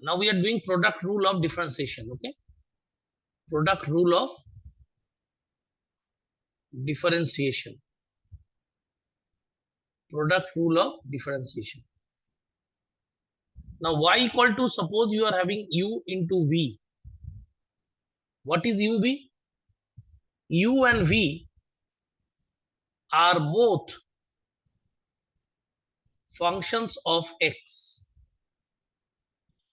Now we are doing product rule of differentiation. Okay, product rule of differentiation. Product rule of differentiation. Now y equal to, suppose you are having u into v. What is u v? U and v are both functions of x.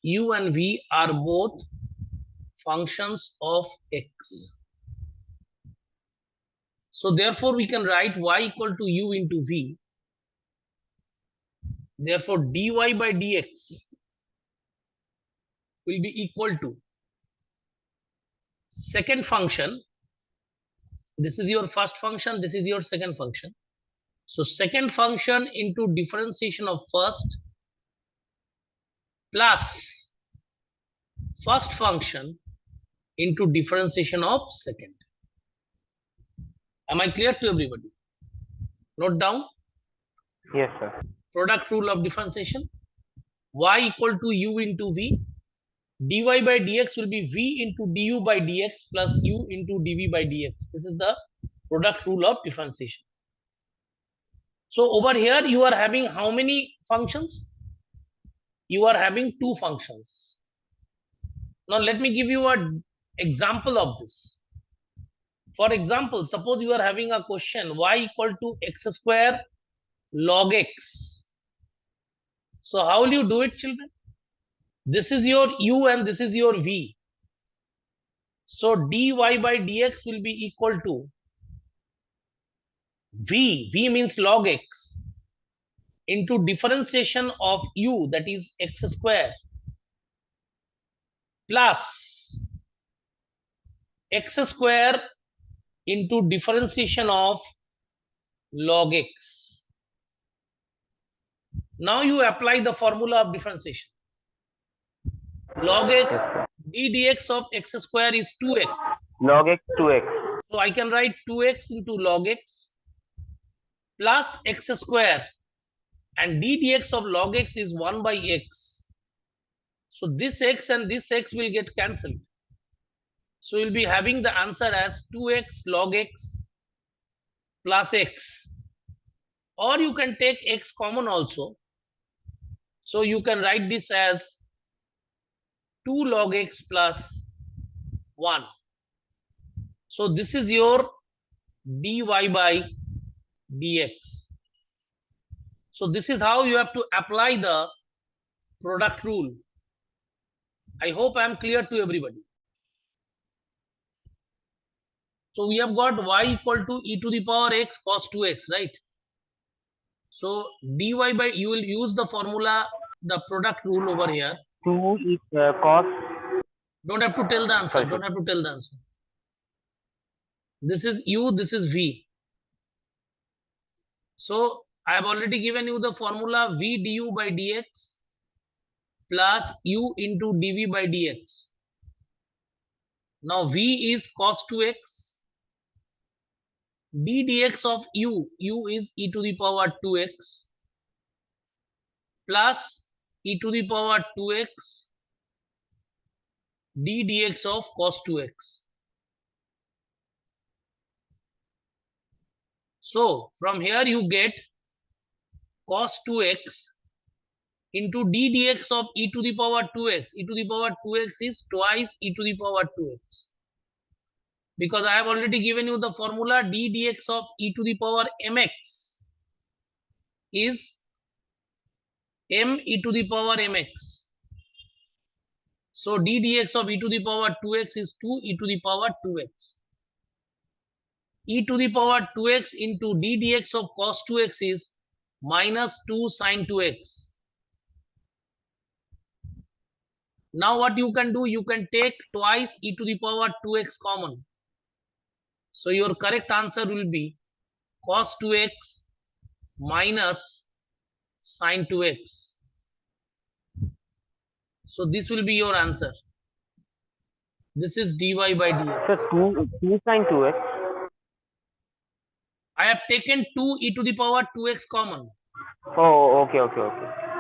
U and v are both functions of x. So therefore we can write y equal to u into v. Therefore dy by dx will be equal to second function. This is your first function, this is your second function. So second function into differentiation of first plus first function into differentiation of second. Am I clear to everybody? Note down. Yes, sir. Product rule of differentiation. Y equal to u into v. Dy by dx will be v into du by dx plus u into dv by dx. This is the product rule of differentiation. So over here you are having how many functions? You are having two functions. Now let me give you an example of this. For example, suppose you are having a question y equal to x square log x. So how will you do it, children? This is your u and this is your v. So dy by dx will be equal to v means log x, into differentiation of u, that is x square, plus x square into differentiation of log x. Now you apply the formula of differentiation. Log x, d dx of x square is 2x. Log x 2x. So I can write 2x into log x plus x square, and d dx of log x is 1 by x. So this x and this x will get cancelled. So you'll be having the answer as 2x log x plus x. Or you can take x common also. So you can write this as 2 log x plus 1. So this is your dy by dx. So this is how you have to apply the product rule. I hope I am clear to everybody. So we have got y equal to e to the power x cos 2x, right? So dy by, you will use the formula, the product rule over here. 2 is cos. Don't have to tell the answer. Don't have to tell the answer. This is u, this is v. So I have already given you the formula v du by dx plus u into dv by dx. Now v is cos 2x. d dx of u is e to the power 2x plus e to the power 2x d dx of cos 2x. So from here you get cos 2x into d dx of e to the power 2x. E to the power 2x is twice e to the power 2x. Because I have already given you the formula, d dx of e to the power mx is m e to the power mx. So d dx of e to the power 2x is 2 e to the power 2x. E to the power 2x into d dx of cos 2x is minus 2 sin 2x. Now what you can do, you can take twice e to the power 2x common. So your correct answer will be cos 2x minus sin 2x. So this will be your answer. This is dy by dx. So 2 sin 2x. I have taken 2 e to the power 2x common. Oh, okay.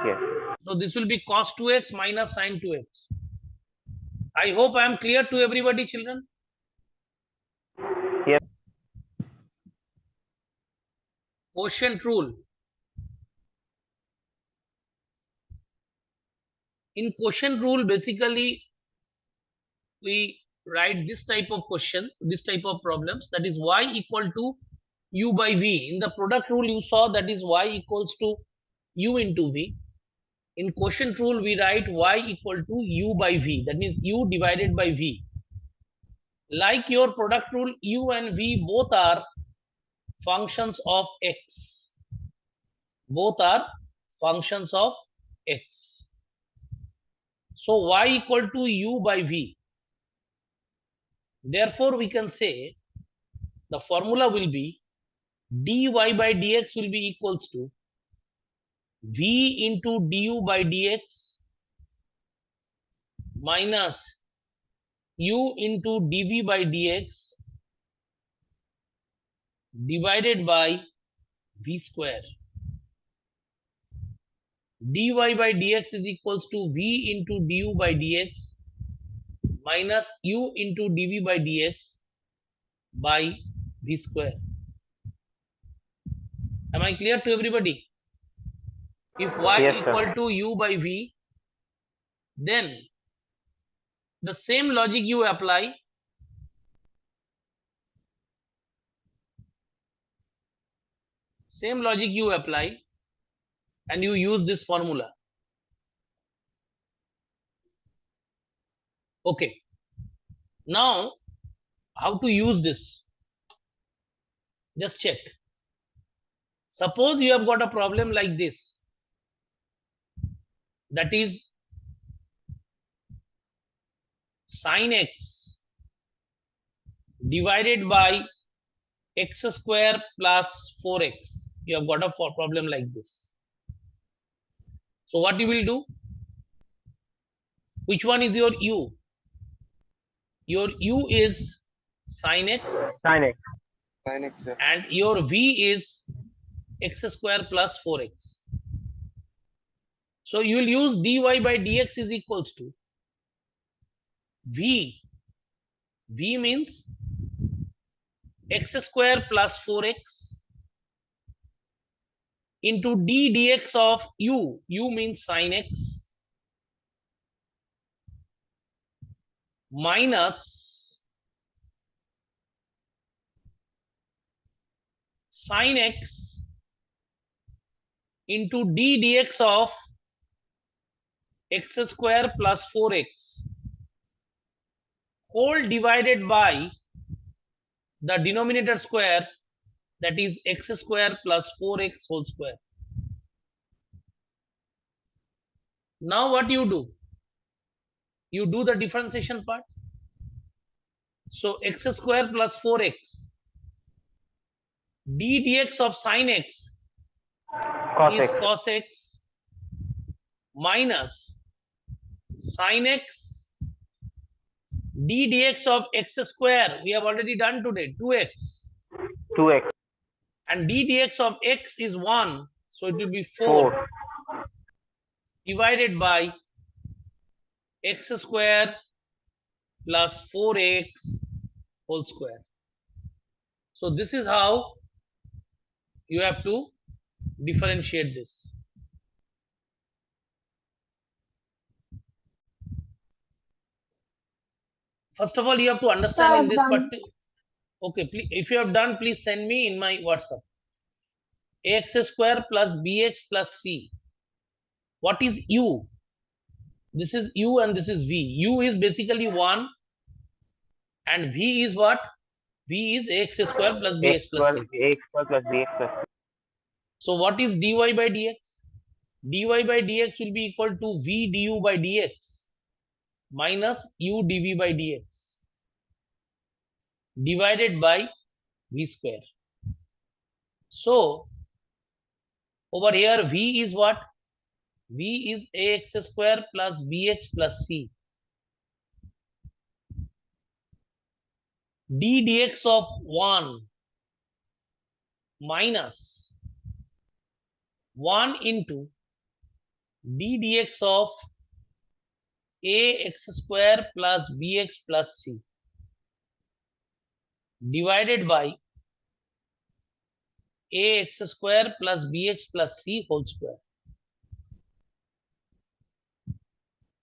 Yes. So this will be cos 2x minus sin 2x. I hope I am clear to everybody, children. Yes. Quotient rule. In quotient rule, basically, we write this type of question, this type of problems, that is y equal to u by v. In the product rule, you saw that is y equals to u into v. In quotient rule, we write y equal to u by v. That means u divided by v. Like your product rule, u and v both are functions of x. Both are functions of x. So y equal to u by v. Therefore, we can say the formula will be dy by dx will be equals to v into du by dx minus u into dv by dx divided by v square. Dy by dx is equals to v into du by dx minus u into dv by dx by v square. Am I clear to everybody? If y Yes, equal sir. to u by v, then the same logic you apply. Same logic you apply and you use this formula. Okay. Now, how to use this? Just check. Suppose you have got a problem like this. That is sin x divided by x square plus 4x. You have got a problem like this. So what you will do? Which one is your u? Your u is sin x Sin x. Sin x, yeah. and your v is x square plus 4x. So you will use dy by dx is equals to v. V means x square plus 4x into d dx of u. U means sin x minus sin x into d dx of x square plus 4x whole divided by the denominator square, that is x square plus 4x whole square. Now what you do? You do the differentiation part. So x square plus 4x d dx of sin x Cos is x. cos x minus sin x d dx of x square, we have already done today, 2x, 2x. and d dx of x is 1, so it will be 4 4. divided by x square plus 4x whole square. So this is how you have to differentiate this. First of all, you have to understand in this part. Okay, please, if you have done, please send me in my WhatsApp. Ax square plus bx plus c. What is u? This is u and this is v. U is basically 1 and v is what? V is ax square plus X bx plus square, c. ax square plus bx plus c. So what is dy by dx? Dy by dx will be equal to v du by dx minus u dv by dx divided by v square. So over here v is what? V is ax square plus bx plus c. D dx of 1 minus 1 into d dx of ax square plus bx plus c divided by ax square plus bx plus c whole square.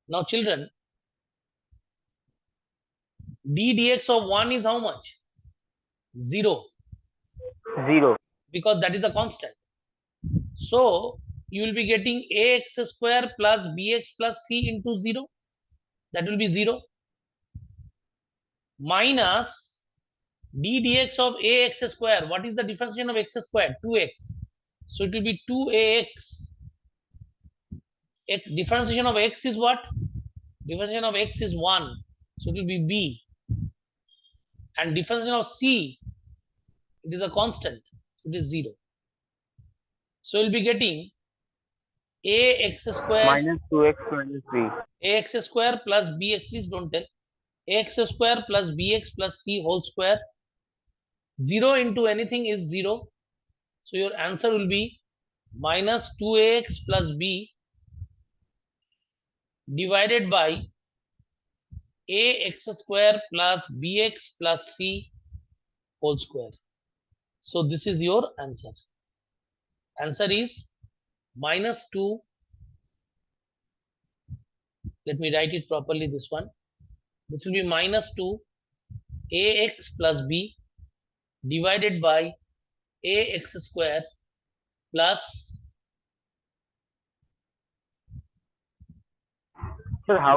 Now children, d dx of 1 is how much? 0, 0. because that is a constant. So you will be getting ax square plus bx plus c into 0. That will be 0 minus d dx of ax square. What is the differentiation of x square? 2x. So it will be 2ax. Differentiation of x is what? Differentiation of x is 1. So it will be b. And differentiation of c, it is a constant. It is 0. So you'll be getting ax square Minus 2x minus b. ax square plus bx, please don't tell, ax square plus bx plus c whole square. 0 into anything is 0. So your answer will be minus 2ax plus b divided by ax square plus bx plus c whole square. So this is your answer. Answer is minus 2. Let me write it properly, this one. This will be minus 2 ax plus b divided by ax square plus Sir, how